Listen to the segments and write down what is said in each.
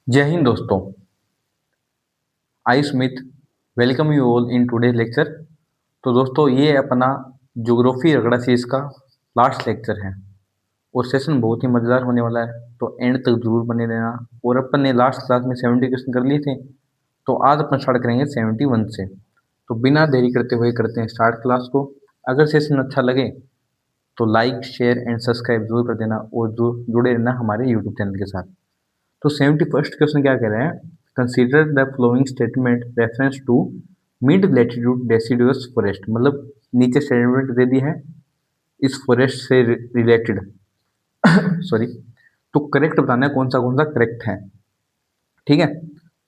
जय हिंद दोस्तों। I Smith welcome you all in today lecture. तो दोस्तों ये अपना ज्योग्राफी रगड़ा सीरीज का लास्ट लेक्चर है और सेशन बहुत ही मज़ेदार होने वाला है, तो एंड तक जरूर बने रहना। और अपन ने लास्ट क्लास में 70 क्वेश्चन कर लिए थे, तो आज अपन स्टार्ट करेंगे 71 से। तो बिना देरी करते हुए करते हैं स्टार्ट क्लास को। अगर सेशन अच्छा लगे तो लाइक शेयर एंड सब्सक्राइब जरूर कर देना और जो जुड़े रहना हमारे यूट्यूब चैनल के साथ। तो 71st क्वेश्चन क्या कह रहे हैं? Consider the following statement reference to mid latitude deciduous forest. मतलब नीचे स्टेटमेंट दे दी है इस फॉरेस्ट से रिलेटेड सॉरी। तो करेक्ट बताना है कौन सा करेक्ट है। ठीक है,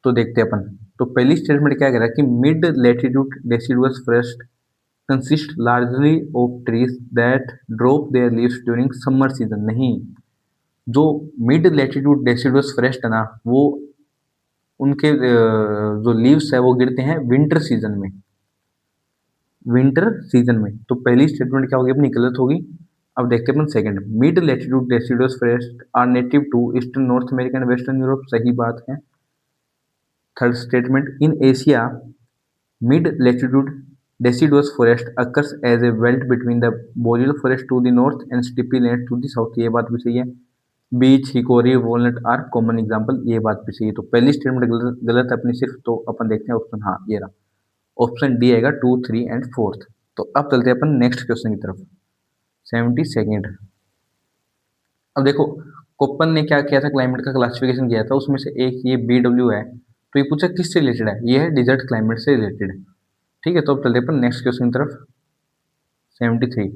तो देखते हैं अपन। तो पहली स्टेटमेंट क्या कह रहा है कि mid latitude deciduous forest consist largely of trees that drop there leaves during summer season. नहीं, जो मिड लैटिट्यूड डेसिडुअस फॉरेस्ट है ना, वो उनके जो लीव्स है वो गिरते हैं विंटर सीजन में। विंटर सीजन में तो पहली स्टेटमेंट क्या होगी अपनी? गलत होगी। अब देखते हैं अपन second. Mid latitude deciduous forest are native to eastern North America and western Europe. सही बात है। Third statement, in Asia mid latitude deciduous forest occurs as a belt between the boreal forest to the north and steppe lands to the south। ये बात भी सही है। Beech hickory walnut are common example. ये बात भी सही है। तो पहली स्टेटमेंट गलत है अपनी सिर्फ। तो अपन देखते हैं ऑप्शन, हाँ ये रहा, ऑप्शन डी आएगा 2, 3 एंड 4। तो अब चलते हैं अपन नेक्स्ट क्वेश्चन की तरफ। 72nd। अब देखो, कोप्पन ने क्या किया था, क्लाइमेट का क्लासिफिकेशन किया था, उसमें से एक ये BW है। तो ये पूछा किससे रिलेटेड है? ये है डिजर्ट क्लाइमेट से रिलेटेड। ठीक है, तो अब चलते हैं अपन नेक्स्ट क्वेश्चन की तरफ। 73।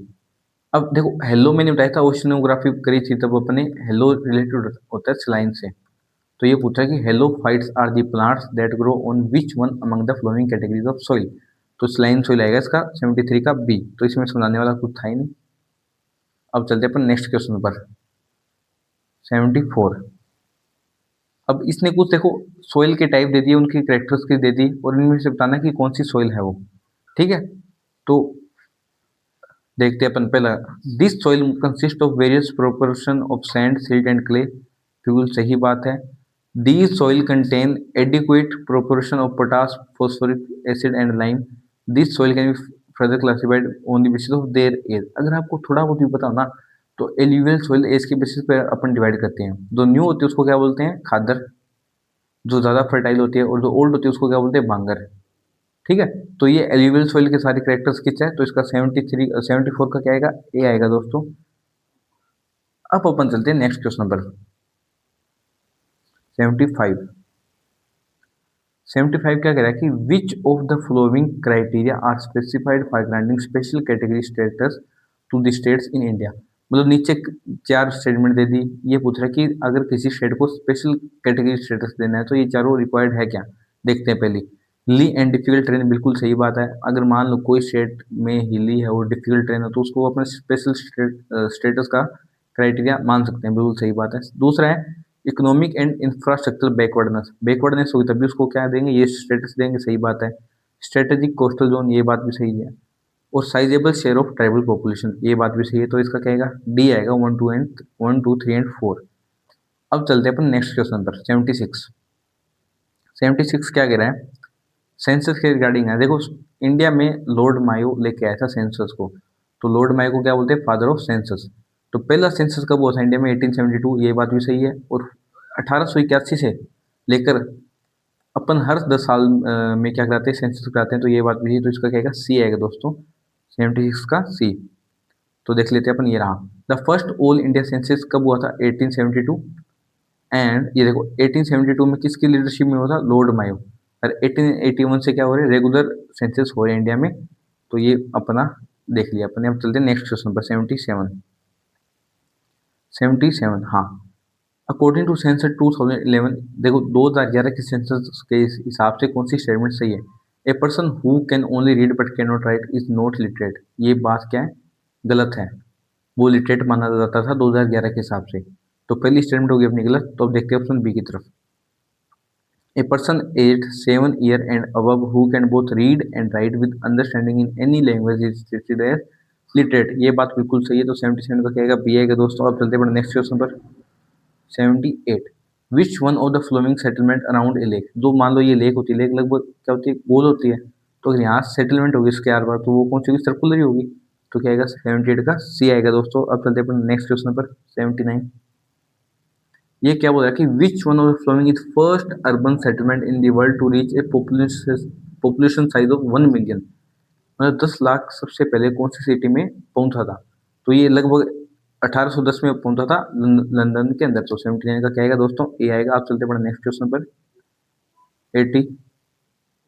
अब देखो, हेलो मैंने बताया था ओशिनोग्राफी करी थी, तब अपने हेलो रिलेटेड होता है सलाइन से। तो ये पूछा कि halophytes are the plants that grow on which one among the following categories of soil. तो स्लाइन सॉइल आएगा इसका 73 का बी। तो इसमें समझाने वाला कुछ था ही नहीं। अब चलते हैं अपन नेक्स्ट क्वेश्चन पर। 74। अब इसने कुछ देखो सॉइल के टाइप दे दिए, उनकी कैरेक्टरिस्टिक दे दी, और इनमें से बताना कि कौन सी सॉइल है वो। ठीक है, तो देखते हैं अपन पहला। This soil consist of various proportion of sand silt and clay. बिल्कुल सही बात है। These soil contain adequate proportion of potash phosphoric acid and lime. This soil can be further classified on the basis of their age. अगर आपको थोड़ा बहुत भी पता हो ना, तो एल्यूवियल सॉइल एज के बेसिस पर अपन डिवाइड करते हैं। जो न्यू होती है उसको क्या बोलते हैं? खादर। जो ज़्यादा फर्टाइल होती है, और जो ओल्ड होती है उसको क्या बोलते हैं? बांगर। ठीक है, तो ये एल्यूवियल सॉइल के सारे कैरेक्टर्स किस है? तो इसका 73 74 का क्या आएगा? ए आएगा दोस्तों। अब अपन चलते हैं नेक्स्ट क्वेश्चन पर। 75। 75 क्या कह रहा है कि which of the following criteria are specified for granting special category status to the states in India. मतलब नीचे चार स्टेटमेंट दे दी। ये पूछ रहा है कि अगर किसी स्टेट को स्पेशल कैटेगरी स्टेटस देना है तो ये चारों रिक्वायर्ड है क्या? देखते हैं पहली। हिली एंड डिफिकल्ट ट्रेन, बिल्कुल सही बात है। अगर मान लो कोई स्टेट में हिली है और डिफिकल्ट ट्रेन है तो उसको अपने स्पेशल स्टेटस का क्राइटेरिया मान सकते हैं। बिल्कुल सही बात है। दूसरा है economic and infrastructure backwardness. Backwardness होगी तभी उसको क्या देंगे? ये स्टेटस देंगे। सही बात है। स्ट्रेटेजिक कोस्टल जोन, ये बात भी सही है। और sizeable share of tribal population, ये बात भी सही है। तो इसका क्या आएगा? डी आएगा। 1, 2, 3 एंड 4। अब चलते हैं अपन नेक्स्ट क्वेश्चन पर। 76। 76 क्या कह रहा है? सेंसस के रिगार्डिंग है। देखो, इंडिया में लॉर्ड मायो लेके आया था सेंसस को। तो लॉर्ड मायो को क्या बोलते हैं? Father of census. तो पहला सेंसस कब हुआ था इंडिया में? 1872। ये बात भी सही है। और 1881 से लेकर अपन हर 10 साल में क्या कराते हैं? सेंसस कराते हैं। तो ये बात भी है। तो इसका क्या आएगा? सी आएगा दोस्तों। 76 का सी। तो देख लेते हैं अपन। ये रहा, the first all India census कब हुआ था? 1872। एंड ये देखो 1872 में किसकी लीडरशिप में हुआ था? लॉर्ड मायो। और 1881 से क्या हो रहा है? रेगुलर सेंसस हो रहे हैं इंडिया में। तो ये अपना देख लिया अपने। अब चलते हैं नेक्स्ट क्वेश्चन पर। 77। 77, हाँ। अकॉर्डिंग टू सेंसस 2011, देखो 2011 के सेंसस के हिसाब से कौन सी स्टेटमेंट सही है? A person who can only read but can not right is not literate. ये बात क्या है? गलत है। वो लिटरेट माना जाता था 2011 के हिसाब से। तो पहली स्टेटमेंट होगी अपनी गलत। तो अब देखते हैं ऑप्शन बी की तरफ। A person age 7 years and above who can both read and write with understanding in any language is treated as literate। ये बात बिल्कुल सही है। तो 77 का क्या आएगा? बी आएगा दोस्तों। अब चलते हैं नेक्स्ट क्वेश्चन पर। 78। विच one of the flowing settlement around a lake, जो मान लो ये लेक होती है, लेक लगभग क्या होती है, गोल होती है, तो अगर यहाँ सेटलमेंट होगी इसके आर पार तो वो कौन सी होगी, सर्कुलर ही होगी। तो क्या आएगा 78 का सी आएगा दोस्तों। अब चलते हैं अपन नेक्स्ट क्वेश्चन पर 79। ये क्या बोल रहा है कि which one of the following is first urban settlement in the world to reach a population size of 1 million, मतलब 10 लाख सबसे पहले कौन सी सिटी में पहुंचा था। तो ये लगभग 1810 में पहुंचा था लंदन के अंदर। तो 79 का क्या आएगा दोस्तों, ए आएगा। आप चलते पड़े नेक्स्ट क्वेश्चन पर 80।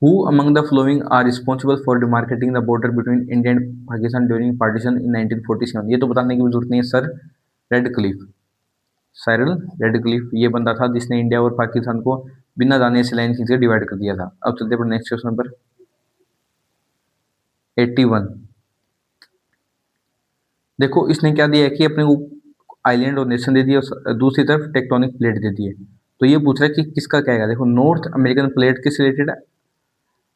Who among the following are responsible for demarcating the border between India and Pakistan during partition in 1947। ये तो बताने की भी जरूरत नहीं है, सर रेडक्लिफ, साइरल रेडक्लिफ ये बंदा था जिसने इंडिया और पाकिस्तान को बिना जाने से लाइन खींच कर डिवाइड कर दिया था। अब चलते पड़े नेक्स्ट क्वेश्चन पर 81। देखो इसने क्या दिया है कि अपने को आइलैंड और नेशन दे दिया और दूसरी तरफ टेक्टोनिक प्लेट दे दी है। तो ये पूछ रहा है कि किसका क्या है। देखो नॉर्थ अमेरिकन प्लेट किससे रिलेटेड है,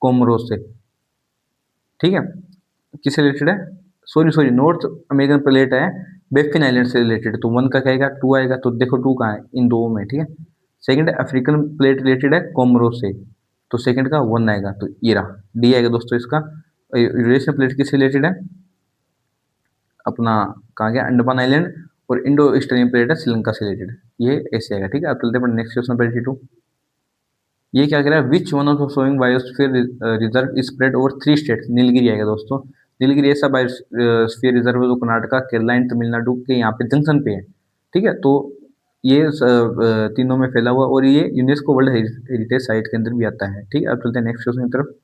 कोमोरोस से, ठीक है, किससे रिलेटेड है, sorry sorry, north American plate है बेफिन आइलैंड से रिलेटेड। तो वन का क्या आएगा, टू आएगा। तो देखो टू कहाँ है, इन दो में, ठीक है। सेकंड है अफ्रीकन प्लेट रिलेटेड है कोमोरोस से, तो सेकंड का वन आएगा। तो ये रहा डी आएगा दोस्तों इसका। यूरेशियन प्लेट किससे रिलेटेड है, अपना कहाँ गया, अंडमान आइलैंड, और इंडो ईस्टर्न प्लेट है श्रीलंका से रिलेटेड। ये ऐसे आएगा, ठीक है। अब चलते हैं नेक्स्ट क्वेश्चन पर 82। ये क्या कह रहा है, विच one of the flowing biosphere reserve is spread over 3 states. Nilgiri आएगा दोस्तों। नीलगिरी ऐसा बायोस्फीयर रिजर्व है जो कर्नाटका, केरला एंड तमिलनाडु के यहाँ पे जंक्शन पे है, ठीक है। तो ये तीनों में फैला हुआ और ये यूनेस्को वर्ल्ड हेरिटेज साइट के अंदर भी आता है, ठीक है। अब चलते हैं नेक्स्ट क्वेश्चन की तरफ।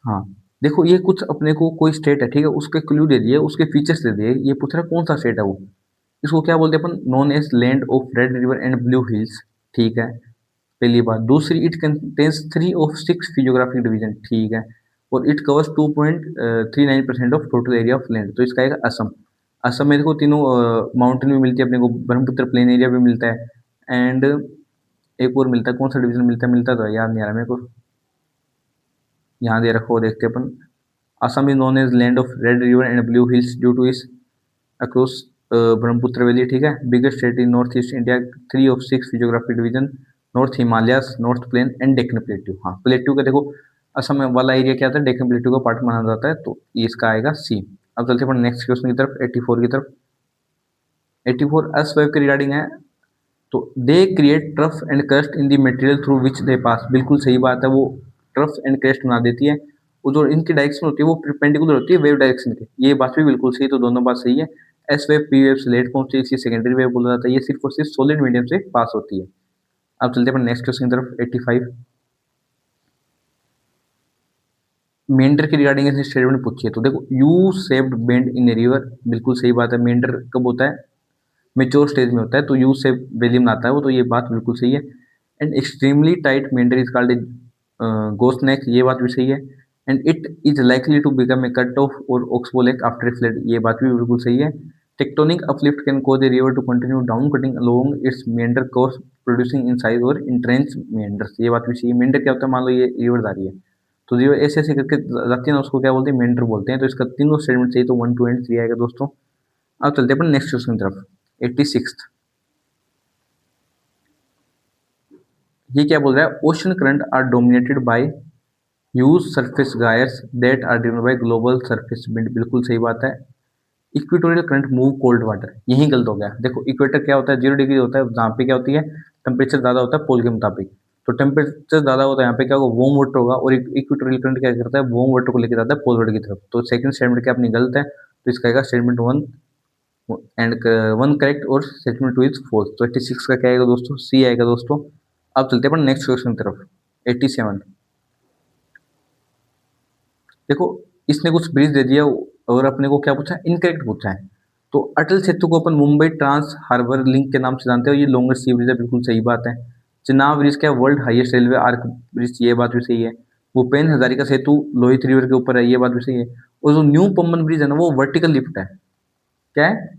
हाँ, देखो ये कुछ अपने को कोई स्टेट है, ठीक है, उसके क्लू दे दिए, उसके फीचर्स दे दिए, ये पूछ रहा है कौन सा स्टेट है वो। इसको क्या बोलते हैं अपन, known as land of red river and blue hills, ठीक है, पहली बात। दूसरी, it contains 3 of 6 physiographic division, ठीक है, और it covers 2.39% of total area of land. तो इसका आएगा असम। असम में देखो तीनों माउंटेन भी मिलती है अपने को, ब्रह्मपुत्र प्लेन एरिया भी मिलता है, एंड एक और मिलता है, कौन सा डिवीजन मिलता है तो याद नहीं आ रहा मेरे को, यहाँ दे रखो, देखते हैं अपन। Assam is known as land of red river and blue hills due to is across Brahmaputra valley, ठीक है। Biggest state in north east India, 3 of 6 physiographic division, north Himalayas, north plain and Deccan plateau. हाँ, प्लेट्यू का देखो असम वाला area क्या आता है, Deccan plateau का पार्ट माना जाता है, तो ये इसका आएगा सी। अब चलते हैं नेक्स्ट क्वेश्चन की तरफ 84 की तरफ। 84 एस वेव के रिगार्डिंग है। तो they create trough and crest in the material through which they pass, बिल्कुल सही बात है, वो ट्रफ एंड क्रस्ट बना देती है। वो जो इनकी डायरेक्शन होती है वो परपेंडिकुलर होती है वेव डायरेक्शन के, ये बात भी बिल्कुल सही, तो दोनों बात सही है। एस वेव पी वेव से लेट पहुंचती है, इसी सेकेंडरी वेव बोला जाता है, ये सिर्फ और सिर्फ सॉलिड मीडियम से पास होती है। अब चलते हैं नेक्स्ट क्वेश्चन की तरफ 85। मेंढर की रिगार्डिंग ऐसे स्टेटमेंट पूछी है, तो देखो you saved bend in a river, बिल्कुल सही बात है। मेंढर कब होता है, मेच्योर स्टेज में होता है, तो यू सेव वैली में आता है वो, तो ये बात बिल्कुल सही है। And extremely tight meander is called a goose neck, ये बात भी सही है। And it is likely to become a cut off और oxbow lake after a flood, ये बात भी बिल्कुल सही है। Tectonic uplift can cause a river to continue down cutting along its meander course producing in size और entrench meanders, ये बात भी सही है। मेंढर क्या होता है, मान लो ये रिवर जा रही है, तो रिवर ऐसे ऐसे करके जाती है ना, उसको क्या बोलते हैं, मेंढर बोलते हैं। तो इसका तीनों स्टेटमेंट सही, तो 1 2 एंड 3 आएगा दोस्तों। अब चलते हैं अपन नेक्स्ट क्वेश्चन की तरफ 86। ये क्या बोल रहा है, ocean current are dominated by huge surface gyres that are driven by global surface wind, बिल्कुल सही बात है। Equatorial current move cold water, यही गलत हो गया। देखो इक्वेटर क्या होता है, 0 डिग्री होता है, जहाँ पे क्या होती है, टेम्परेचर ज़्यादा होता है पोल के मुताबिक। तो टेम्परेचर ज़्यादा होता है यहाँ पे क्या होगा, वार्म वाटर होगा, और इक्वेटोरियल करंट क्या करता है, वार्म वाटर को लेकर जाता है पोलर की तरफ। तो सेकंड स्टेटमेंट क्या अपनी गलत है, तो इसका आएगा स्टेटमेंट 1 एंड 1 करेक्ट, और स्टेटमेंट 2 इज फोर्थ। तो 86 का क्या आएगा दोस्तों, सी आएगा दोस्तों। अब चलते हैं अपन नेक्स्ट क्वेश्चन की तरफ 87। देखो इसने कुछ ब्रिज दे दिया और अपने को क्या पूछा, इनकरेक्ट पूछा है। तो अटल सेतु को अपन मुंबई ट्रांस हार्बर लिंक के नाम से जानते हो, ये लॉन्गेस्ट सी ब्रिज है, बिल्कुल सही बात है। चेनाब ब्रिज क्या, world highest railway arch bridge, ये बात भी सही है। भूपेन हजारिका सेतु लोहित रिवर के ऊपर है, ये बात भी सही है। और जो न्यू पम्बन ब्रिज है ना, वो वर्टिकल लिफ्ट है, क्या है,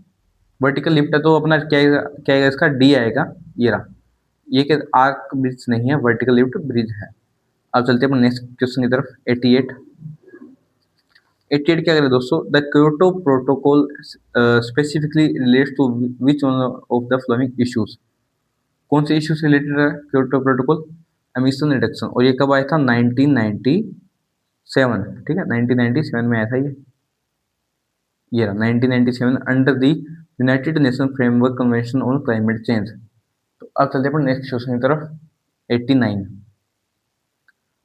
वर्टिकल लिफ्ट है। तो अपना क्या आएगा इसका, डी आएगा, ये रहा। ये क्या आर्क ब्रिज नहीं है, वर्टिकल लिफ्ट ब्रिज है। अब चलते हैं अपन नेक्स्ट क्वेश्चन की तरफ 88। 88 क्या करें दोस्तों, the Kyoto protocol specifically relates to which one of the following issues. कौन से इश्यू से रिलेटेड है क्योटो प्रोटोकॉल? Emission reduction. और ये कब आया था? 1997, ठीक है, 1997 में आया था ये रहा 1997 under the United nation framework convention on climate change. तो अब चलते हैं नेक्स्ट क्वेश्चन की तरफ, 89।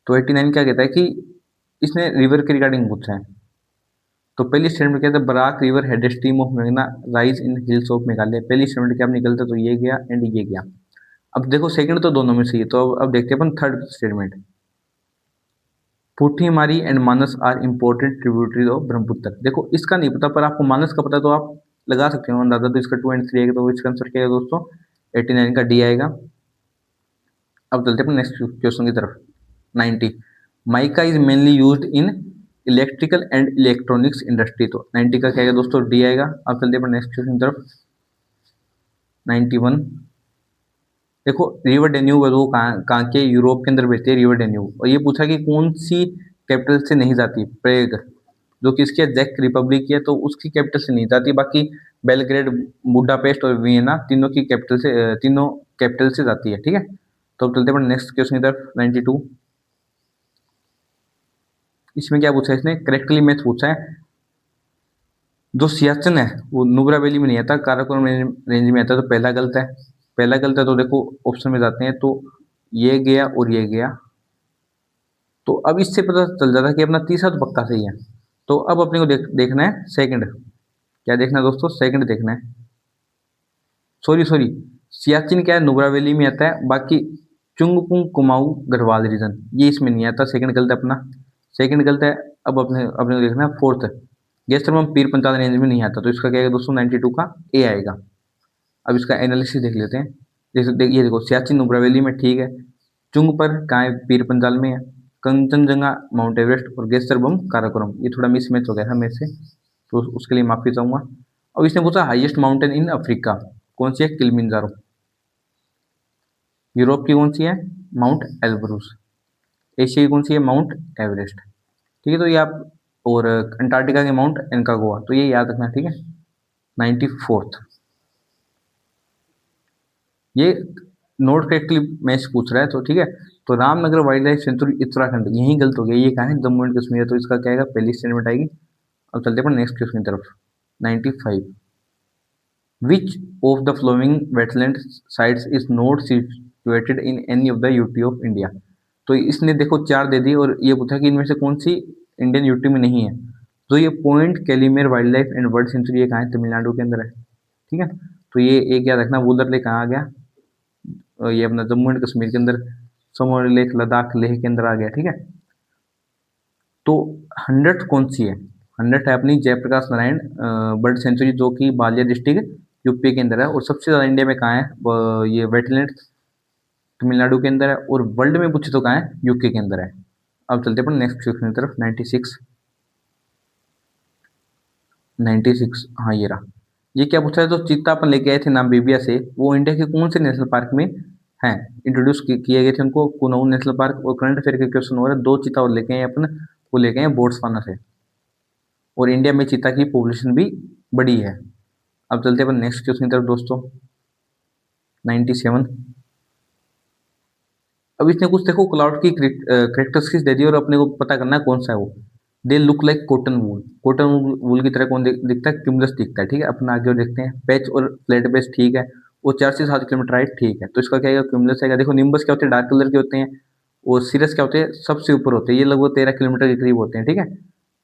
तो 89 क्या कहता है कि इसने रिवर के रिगार्डिंग पूछा है। तो पहली स्टेटमेंट क्या था, Barak river head stream of मेघना rise in hills of Meghalaya. पहली स्टेटमेंट क्या निकलता, तो ये गया एंड ये गया। अब देखो सेकंड तो दोनों में सही है, तो अब देखते हैं अपन third statement. Puthimari and Manas are important tributaries of Brahmaputra. देखो इसका नहीं पता, पर आपको मानस का पता तो आप लगा सकते हो अंदाजा। तो इसका 2 एंड 3 आएगा, तो इसका आंसर क्या है दोस्तों? 89 का डी आएगा। अब चलते हैं नेक्स्ट क्वेश्चन की तरफ, 90। Mica is mainly used in electrical and electronics industry. तो 90 का क्या है दोस्तों? डी आएगा। अब चलते हैं नेक्स्ट क्वेश्चन की तरफ, 91। देखो रिवर डेन्यूब है, वो कहाँ के? यूरोप के अंदर बहती है रिवर डेन्यूब। और ये पूछा कि कौन सी कैपिटल से नहीं जाती? प्रेग, जो कि इसकी चेक रिपब्लिक की है, तो उसकी कैपिटल से नहीं जाती। बाकी बेलग्रेड, बुडापेस्ट और वियना तीनों की कैपिटल से तीनों कैपिटल से जाती है, ठीक है। तो अब चलते हैं नेक्स्ट क्वेश्चन की तरफ, 92। इसमें क्या पूछा है इसने? करेक्टली मैथ पूछा है। जो सियाचिन है वो नुब्रा वैली में नहीं आता, काराकोरम रेंज में आता है। तो पहला गलत है, पहला गलत है। तो देखो ऑप्शन में जाते हैं, तो ये गया और ये गया। तो अब इससे पता चल जाता है कि अपना तीसरा तो पक्का सही है। तो अब अपने को देखना है सेकंड। क्या देखना है दोस्तों? सेकंड देखना है। सॉरी सॉरी, सियाचिन क्या है? नुब्रा वैली में आता है। बाकी चुंगपुंग कुमाऊं गढ़वाल रीजन ये इसमें नहीं आता। सेकंड गलत है अपना, सेकंड गलत है। अब अपने अपने को देखना है फोर्थ। गेस्टरमम पीर पंचाल रेंज में नहीं आता। तो इसका क्या है दोस्तों? 92 का ए आएगा। अब इसका एनालिसिस देख लेते हैं। ये देखो सियाचिन नुब्रा वैली में, ठीक है। चुंग पर कहाँ है? पीर पंजाल में है। कंचनजंगा माउंट एवरेस्ट और गेस्टरबम काराकोरम, ये थोड़ा मिस मैच हो गया था मेरे से, तो उसके लिए माफी चाहूंगा। अब इसने पूछा हाईएस्ट माउंटेन इन अफ्रीका कौन सी है? किलिमिंजारो। यूरोप की कौन सी है? Mount Elbrus. एशिया की कौन सी है? माउंट एवरेस्ट, ठीक है। तो ये आप, और अंटार्कटिका के माउंट एनकागुआ, तो ये याद रखना, ठीक है। 94th, ये नोट करेक्टली मैच पूछ रहा है, तो ठीक है। तो Ramnagar wild life sanctuary Uttarakhand, यही गलत हो गया। ये कहाँ है? जम्मू एंड कश्मीर है। तो इसका क्या आएगा? पहली स्टेटमेंट आएगी। अब चलते हैं नेक्स्ट क्वेश्चन की तरफ, 95। विच of the flowing wetland sites is not situated in any of the UT of India. तो इसने देखो चार दे दी, और ये पूछा कि इनमें से कौन सी इंडियन यूटी में नहीं है। तो ये point Calimere wild life and bird sanctuary, ये कहाँ है? तमिलनाडु के अंदर है, ठीक है। तो ये एक याद रखना, वुलर लेक कहाँ आ गया? ये अपना जम्मू एंड कश्मीर के अंदर, सोमोर लेक लद्दाख लेह के अंदर आ गया, ठीक है। तो 100 कौन सी है? 100 है अपनी जयप्रकाश नारायण बर्ड सेंचुरी, जो कि बालिया डिस्ट्रिक्ट यूपी के अंदर है। और सबसे ज़्यादा इंडिया में कहाँ है? ये वेटलैंड तमिलनाडु के अंदर है। और वर्ल्ड में पूछे तो कहाँ है? यूके के अंदर है। अब चलते हैं नेक्स्ट क्वेश्चन की तरफ, 96। 96, हाँ ये रहा। ये क्या पूछा है? जो चीता अपन लेके आए थे नामीबिया से, वो इंडिया के कौन से नेशनल पार्क में हैं? इंट्रोड्यूस किए गए थे उनको, कुनाऊ नेशनल पार्क। और करंट अफेयर के क्वेश्चन हो रहा है, दो चीता और लेके आए अपन, वो लेके आए बोट्सवाना से। और इंडिया में चीता की पॉपुलेशन भी बड़ी है। अब चलते हैं अपन नेक्स्ट क्वेश्चन की तरफ दोस्तों, 97। अब इसने कुछ देखो क्लाउड की करेक्टरिस्टिक्स दे दी, और अपने को पता करना है कौन सा है वो। They look like cotton wool, cotton wool की तरह कौन दिखता है? क्यूमुलस दिखता है, ठीक है। अपना आगे और देखते हैं, पैच और फ्लैट बेस, ठीक है। वो 4 से 7 किलोमीटर हाइट, ठीक है। तो इसका क्या आएगा? क्यूमुलस आएगा। देखो निम्बस क्या होते हैं? डार्क कलर के होते हैं। और सीरस क्या होते हैं? सबसे ऊपर होते हैं, ये लगभग 13 किलोमीटर के करीब होते हैं, ठीक है।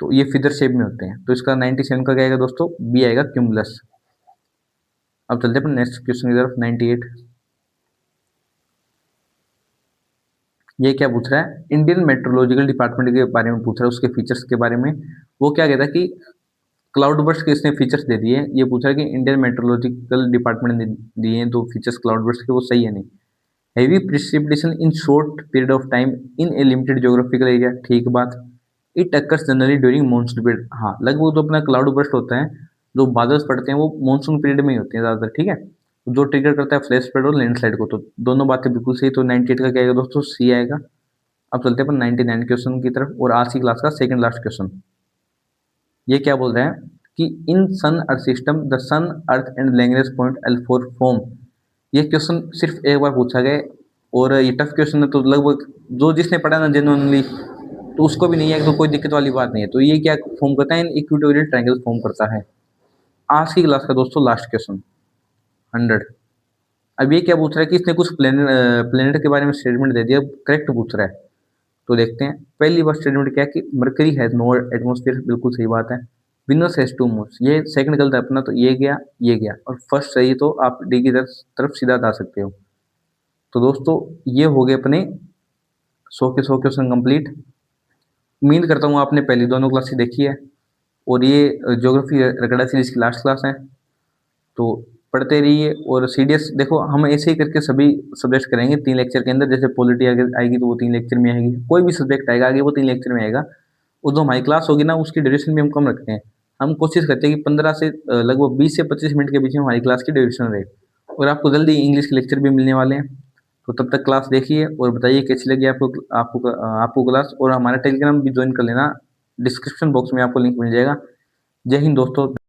तो ये फिदर शेप में होते हैं। तो इसका 97 का क्या आएगा दोस्तों? बी आएगा, क्यूमुलस। अब चलते हैं नेक्स्ट क्वेश्चन की तरफ, 98। ये क्या पूछ रहा है? इंडियन मेट्रोलॉजिकल डिपार्टमेंट के बारे में पूछ रहा है, उसके फीचर्स के बारे में। वो क्या कहता है कि क्लाउड बर्स्ट के इसने फीचर्स दे दिए। ये पूछ रहा है कि इंडियन मेट्रोलॉजिकल डिपार्टमेंट ने दिए हैं तो फीचर्स क्लाउड बर्स्ट के, वो सही है नहीं। Heavy precipitation in short period of time in A limited geographical area, ठीक बात। It occurs generally during monsoon period, हाँ लगभग जो अपना क्लाउड बर्स्ट होता है, जो बादल पड़ते हैं, वो मानसून पीरियड में ही होते हैं ज़्यादातर, ठीक है। जो ट्रिगर करता है फ्लैश फ्लड और लैंडस्लाइड को, तो दोनों बातें बिल्कुल सही। तो 98 का क्या आएगा दोस्तों? सी आएगा। अब चलते हैं अपन 99 क्वेश्चन की तरफ, और आज की क्लास का सेकंड लास्ट क्वेश्चन। ये क्या बोल रहे हैं कि in sun earth system the sun earth and Lagrange point L4 form. ये क्वेश्चन सिर्फ एक बार पूछा गया और ये टफ क्वेश्चन है, तो लगभग जो जिसने पढ़ा ना जेन्युइनली तो उसको भी नहीं है, तो कोई दिक्कत वाली बात नहीं है। तो ये क्या फॉर्म करता है, इक्वेटोरियल ट्रायंगल फॉर्म करता है। आज की क्लास का दोस्तों लास्ट क्वेश्चन 100। अब ये क्या पूछ रहा है कि इसने कुछ प्लेनेट के बारे में स्टेटमेंट दे दिया, करेक्ट पूछ रहा है। तो देखते हैं। पहली बार स्टेटमेंट क्या है कि मरकरी हैज नो एटमॉस्फेयर, बिल्कुल सही बात है। विनस हैज टू मून्स, ये सेकंड गलत है अपना, तो ये गया ये गया, और फर्स्ट सही, तो आप डी की तरफ सीधा जा सकते हो। तो दोस्तों ये हो गए अपने 100 के 100 क्वेश्चन कंप्लीट। उम्मीद करता हूँ आपने पहली दोनों क्लासेस देखी है और ये ज्योग्राफी रगड़ा सीरीज की लास्ट क्लास है। तो पढ़ते रहिए और सीडीएस देखो, हम ऐसे ही करके सभी सब्जेक्ट करेंगे 3 लेक्चर के अंदर। जैसे पॉलिटी आएगी तो वो 3 लेक्चर में आएगी, कोई भी सब्जेक्ट आएगा आगे वो 3 लेक्चर में आएगा। और जो हमारी क्लास होगी ना उसकी ड्यूरेशन भी हम कम रखते हैं। हम कोशिश करते हैं कि 15 से लगभग 20 से 25 मिनट के बीच में हमारी क्लास की ड्यूरेशन रहे। और आपको जल्दी इंग्लिश के लेक्चर भी मिलने वाले हैं। तो तब तक क्लास देखिए और बताइए कैसी लगी आपको आपको आपको क्लास। और हमारा टेलीग्राम भी ज्वाइन कर लेना, डिस्क्रिप्शन बॉक्स में आपको लिंक मिल जाएगा। जय हिंद दोस्तों।